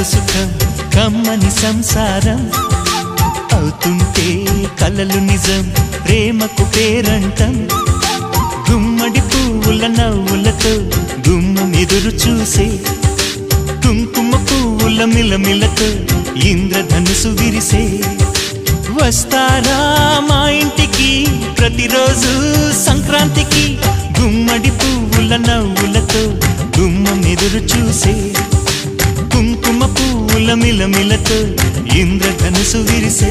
కడు సుఖం కమ్మని సంసారం అవుతుంటే కలలు నిజం ప్రేమకు పేరంటం గుమ్మడి పువ్వుల నవ్వులతో గుమ్మం ఎదురు చూసే కుంకుమ పువ్వుల మిలమిలతో ఇంద్రధనుసు విరిసే వస్తారా మా ఇంటికి ప్రతిరోజు సంక్రాంతికి గుమ్మడి పువ్వుల నవ్వులతో గుమ్మం ఎదురు చూసే కుంకుమ పువ్వుల మిలమిలతో ఇంద్రధనుసు విరిసే